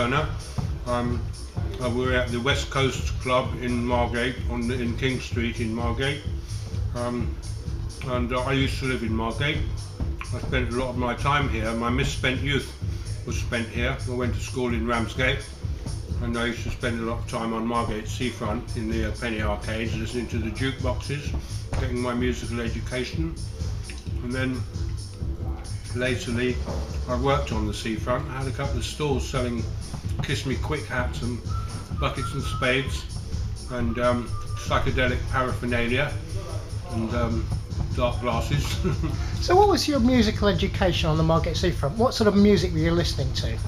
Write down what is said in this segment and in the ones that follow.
Turner. We're at the West Coast Club in Margate, in King Street in Margate. And I used to live in Margate. I spent a lot of my time here. My misspent youth was spent here. I went to school in Ramsgate, and I used to spend a lot of time on Margate seafront in the penny arcades, listening to the jukeboxes, getting my musical education. And then latterly I worked on the seafront. I had a couple of stalls selling Kiss Me Quick hats and buckets and spades and psychedelic paraphernalia and dark glasses. So what was your musical education on the Margate seafront? What sort of music were you listening to?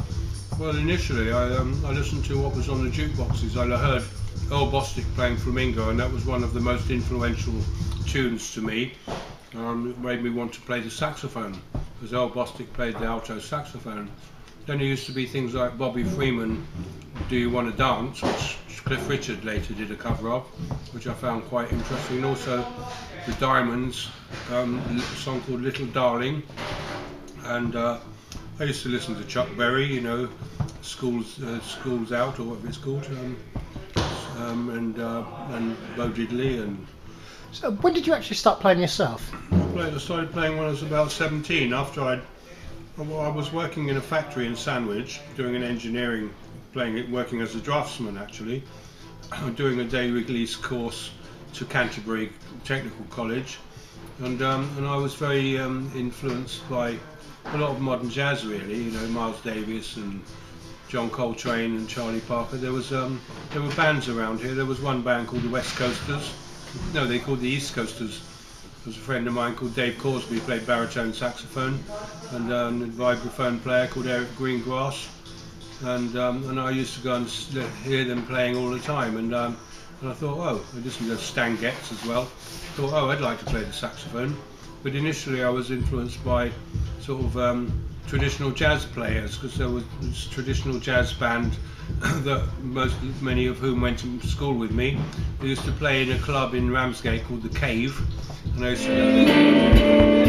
Well, initially I listened to what was on the jukeboxes. I heard Earl Bostic playing Flamingo, and that was one of the most influential tunes to me. It made me want to play the saxophone, because Earl Bostic played the alto saxophone. Then there used to be things like Bobby Freeman, Do You Want to Dance, which Cliff Richard later did a cover of, which I found quite interesting. And also the Diamonds, a song called Little Darling. And I used to listen to Chuck Berry, you know, School's Out, or whatever it's called, and Bo Diddley. And so when did you actually start playing yourself? I started playing when I was about 17, after I was working in a factory in Sandwich, doing an engineering, working as a draftsman actually, doing a day release course to Canterbury Technical College, and I was very influenced by a lot of modern jazz really, you know, Miles Davis and John Coltrane and Charlie Parker. There were bands around here. There was one band called the West Coasters. No, they called the East Coasters. There was a friend of mine called Dave Corsby, played baritone saxophone, and a vibraphone player called Eric Greengrass, and I used to go and hear them playing all the time, and I thought, oh, I listened to Stan Getz as well. Thought, oh, I'd like to play the saxophone. But initially I was influenced by sort of traditional jazz players, because there was this traditional jazz band that many of whom went to school with me. They used to play in a club in Ramsgate called The Cave, and I used to